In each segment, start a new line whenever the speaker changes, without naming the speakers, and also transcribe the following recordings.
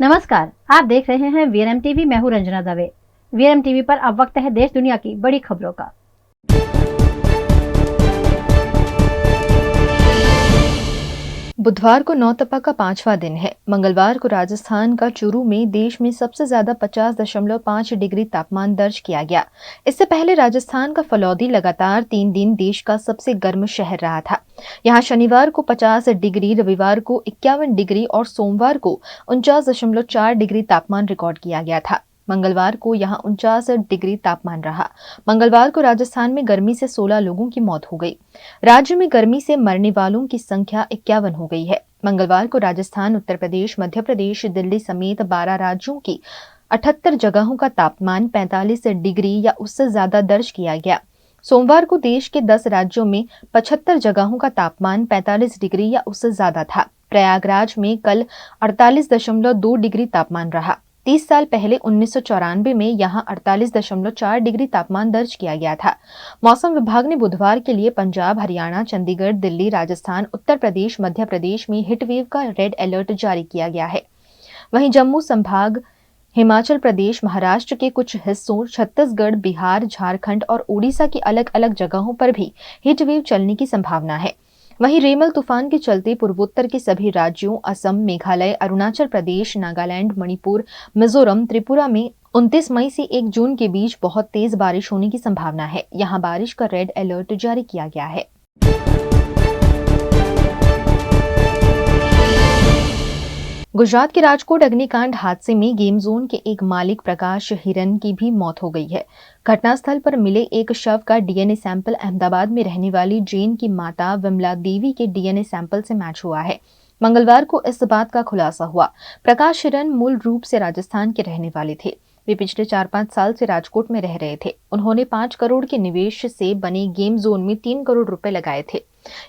नमस्कार, आप देख रहे हैं वीएनएम टीवी। मैं हूं रंजना दवे। वीएनएम टीवी पर अब वक्त है देश दुनिया की बड़ी खबरों का।
बुधवार को नौतपा का 5वां दिन है। मंगलवार को राजस्थान का चूरू में देश में सबसे ज्यादा 50.5 डिग्री तापमान दर्ज किया गया। इससे पहले राजस्थान का फलौदी लगातार 3 दिन देश का सबसे गर्म शहर रहा था। यहाँ शनिवार को 50 डिग्री, रविवार को 51 डिग्री और सोमवार को 49.4 डिग्री तापमान रिकॉर्ड किया गया था। मंगलवार को यहां 49 डिग्री तापमान रहा। मंगलवार को राजस्थान में गर्मी से 16 लोगों की मौत हो गई। राज्य में गर्मी से मरने वालों की संख्या 51 हो गई है। मंगलवार को राजस्थान, उत्तर प्रदेश, मध्य प्रदेश, दिल्ली समेत 12 राज्यों की 78 जगहों का तापमान 45 डिग्री या उससे ज्यादा दर्ज किया गया। सोमवार को देश के 10 राज्यों में 75 जगहों का तापमान 45 डिग्री या उससे ज्यादा था। प्रयागराज में कल 48.2 डिग्री तापमान रहा। 30 साल पहले 1994 में यहां 48.4 डिग्री तापमान दर्ज किया गया था। मौसम विभाग ने बुधवार के लिए पंजाब, हरियाणा, चंडीगढ़, दिल्ली, राजस्थान, उत्तर प्रदेश, मध्य प्रदेश में हीट वेव का रेड अलर्ट जारी किया गया है। वहीं जम्मू संभाग, हिमाचल प्रदेश, महाराष्ट्र के कुछ हिस्सों, छत्तीसगढ़, बिहार, झारखंड और ओडिशा की अलग अलग जगहों पर भी हीट वेव चलने की संभावना है। वहीं रेमल तूफान के चलते पूर्वोत्तर के सभी राज्यों असम, मेघालय, अरुणाचल प्रदेश, नागालैंड, मणिपुर, मिजोरम, त्रिपुरा में 29 मई से 1 जून के बीच बहुत तेज बारिश होने की संभावना है। यहां बारिश का रेड अलर्ट जारी किया गया है। गुजरात के राजकोट अग्निकांड हादसे में गेम जोन के एक मालिक प्रकाश हिरन की भी मौत हो गई है। घटनास्थल पर मिले एक शव का डीएनए सैंपल अहमदाबाद में रहने वाली जैन की माता विमला देवी के डीएनए सैंपल से मैच हुआ है। मंगलवार को इस बात का खुलासा हुआ। प्रकाश हिरन मूल रूप से राजस्थान के रहने वाले थे। वे पिछले 4-5 साल से राजकोट में रह रहे थे। उन्होंने 5 करोड़ के निवेश से बने गेम जोन में 3 करोड़ रुपए लगाए थे,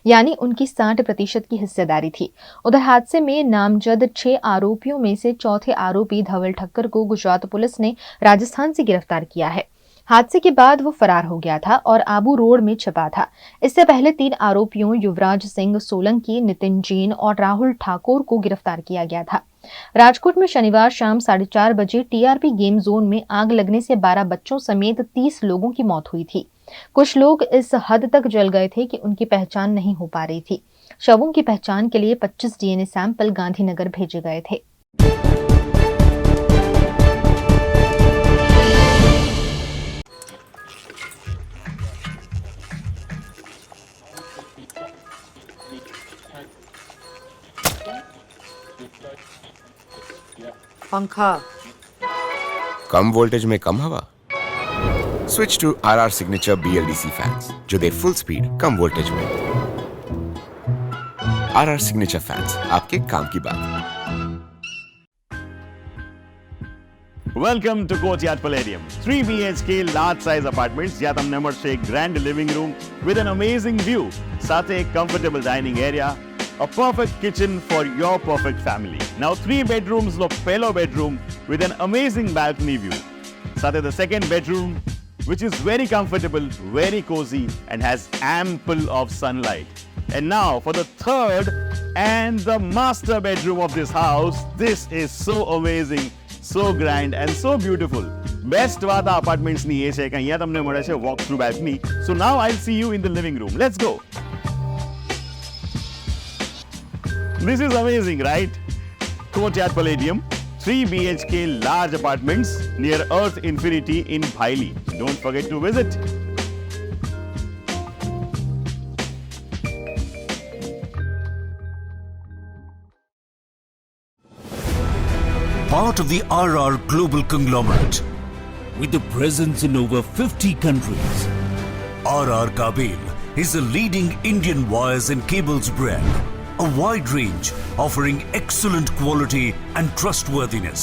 यानी उनकी 60% की हिस्सेदारी थी। उधर हादसे में नामजद 6 आरोपियों में से चौथे आरोपी धवल ठक्कर को गुजरात पुलिस ने राजस्थान से गिरफ्तार किया है। हादसे के बाद वो फरार हो गया था और आबू रोड में छिपा था। इससे पहले 3 आरोपियों युवराज सिंह सोलंकी, नितिन जैन और राहुल ठाकुर को गिरफ्तार किया गया था। राजकोट में शनिवार शाम 4:30 बजे टीआरपी गेम जोन में आग लगने से 12 बच्चों समेत 30 लोगों की मौत हुई थी। कुछ लोग इस हद तक जल गए थे कि उनकी पहचान नहीं हो पा रही थी। शवों की पहचान के लिए 25 डीएनए सैंपल गांधीनगर भेजे गए थे।
पंखा
कम वोल्टेज में कम हवा। Switch to RR signature BLDC fans जो दे फुल स्पीड कम वोल्टेज में। RR सिग्नेचर फैंस, आपके काम की बात।
Welcome to Courtyard Palladium. 3 BHK large size apartments જ્યાં તમને મળશે એક grand living room with an amazing view, સાથે એક comfortable dining area, a perfect kitchen for your perfect family. Now 3 bedrooms નો પહેલો bedroom with an amazing balcony view. સાથે the second bedroom which is very comfortable, very cozy and has ample of sunlight. And now for the third and the master bedroom of this house. This is so amazing, so grand and so beautiful. Best વાત આ apartments ની એ છે કે અહીંયા તમને મળે છે walk through balcony. So now I'll see you in the living room. Let's go. This is amazing, right? Courtyard Palladium, 3 BHK large apartments near Earth Infinity in Bhaili. Don't forget to visit.
Part of the RR Global Conglomerate. With a presence in over 50 countries, RR Kabel is a leading Indian wires and cables brand. A wide range offering excellent quality and trustworthiness.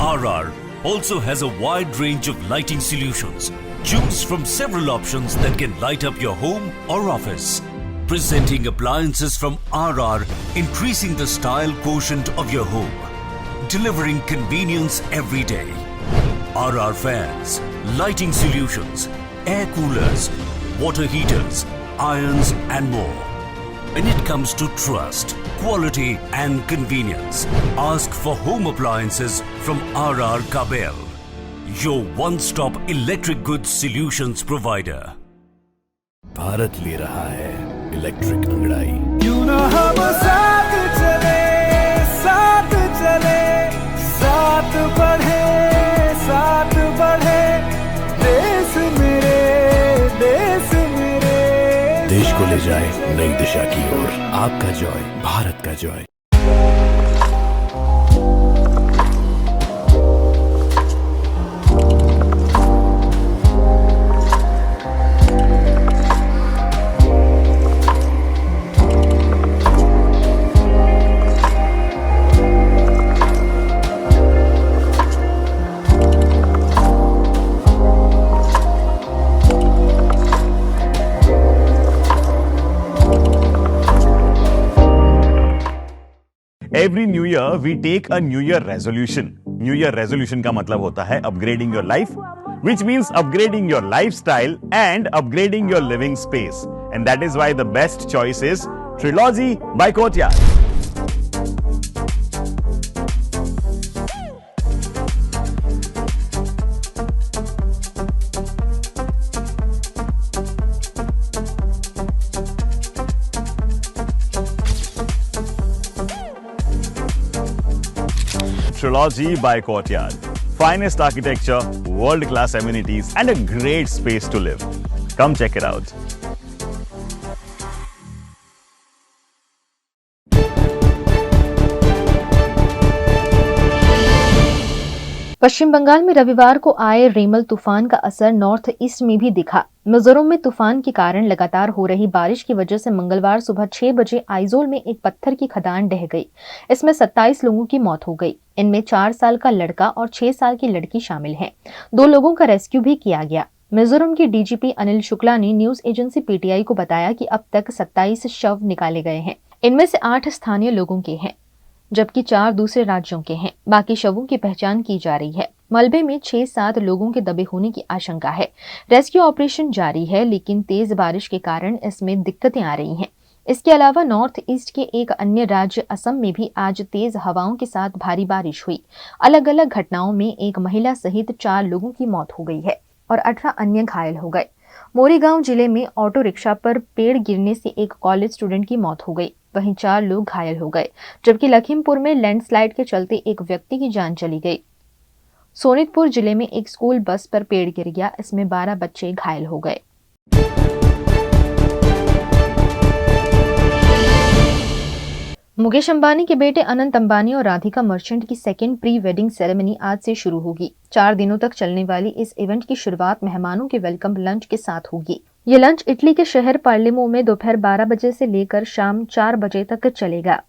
RR also has a wide range of lighting solutions. Choose from several options that can light up your home or office. Presenting appliances from RR, increasing the style quotient of your home. Delivering convenience every day. RR fans, lighting solutions, air coolers, water heaters, irons and more. When it comes to trust, quality and convenience. Ask for home appliances from RR Kabel, your one-stop electric goods solutions provider.
Bharat ले रहा है electric अंगड़ाई।
क्यों ना हम साथ चले, साथ चले, साथ बढ़े, साथ बढ़े, देश मेरे, देश मेरे।
देश को ले जाए नई दिशा की ओर। आपका जॉय, भारत का Joy.
Every new year we take a new year resolution. New year resolution का मतलब होता है upgrading your life, which means upgrading your lifestyle and upgrading your living space. And that is why the best choice is Trilogy by Courtyard. Trilogy by Courtyard. Finest architecture, world-class amenities, and a great space to live. Come check it out.
पश्चिम बंगाल में रविवार को आए रेमल तूफान का असर north east में भी दिखा। मिजोरम में तूफान के कारण लगातार हो रही बारिश की वजह से मंगलवार सुबह 6 बजे आइजोल में एक पत्थर की खदान ढह गई। इसमें 27 लोगों की मौत हो गई। इनमें 4 साल का लड़का और 6 साल की लड़की शामिल हैं। 2 लोगों का रेस्क्यू भी किया गया। मिजोरम के डीजीपी अनिल शुक्ला ने न्यूज एजेंसी पीटीआई को बताया कि अब तक 27 शव निकाले गए हैं। इनमें से 8 स्थानीय लोगों के हैं, जबकि 4 दूसरे राज्यों के हैं। बाकी शवों की पहचान की जा रही है। मलबे में 6-7 लोगों के दबे होने की आशंका है। रेस्क्यू ऑपरेशन जारी है, लेकिन तेज बारिश के कारण इसमें दिक्कतें आ रही हैं। इसके अलावा नॉर्थ ईस्ट के एक अन्य राज्य असम में भी आज तेज हवाओं के साथ भारी बारिश हुई। अलग अलग घटनाओं में एक महिला सहित 4 लोगों की मौत हो गई है और 18 अन्य घायल हो गए। मोरीगांव जिले में ऑटो रिक्शा पर पेड़ गिरने से एक कॉलेज स्टूडेंट की मौत हो गई, वहीं 4 लोग घायल हो गए, जबकि लखीमपुर में लैंडस्लाइड के चलते एक व्यक्ति की जान चली गई। सोनितपुर जिले में एक स्कूल बस पर पेड़ गिर गया, इसमें 12 बच्चे घायल हो गए। मुकेश अंबानी के बेटे अनंत अंबानी और राधिका मर्चेंट की सेकेंड प्री वेडिंग सेरेमनी आज से शुरू होगी। 4 दिनों तक चलने वाली इस इवेंट की शुरुआत मेहमानों के वेलकम लंच के साथ होगी। ये लंच इटली के शहर पार्लेमो में दोपहर 12 बजे से लेकर शाम 4 बजे तक चलेगा,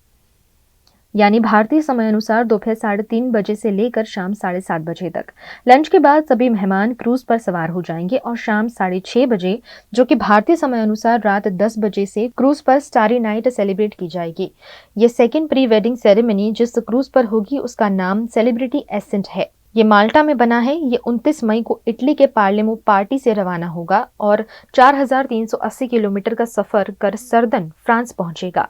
यानी भारतीय समय अनुसार दोपहर 3:30 बजे से लेकर शाम 7:30 बजे तक। लंच के बाद सभी मेहमान क्रूज पर सवार हो जाएंगे और शाम 6:30 बजे, जो कि भारतीय समय अनुसार रात 10 बजे से क्रूज पर स्टारी नाइट सेलिब्रेट की जाएगी। ये सेकेंड प्री वेडिंग सेरेमनी जिस क्रूज पर होगी उसका नाम सेलिब्रिटी एसेंट है। ये माल्टा में बना है। ये 29 मई को इटली के पार्लेमो पार्टी से रवाना होगा और 4380 किलोमीटर का सफर कर सरदन फ्रांस पहुंचेगा।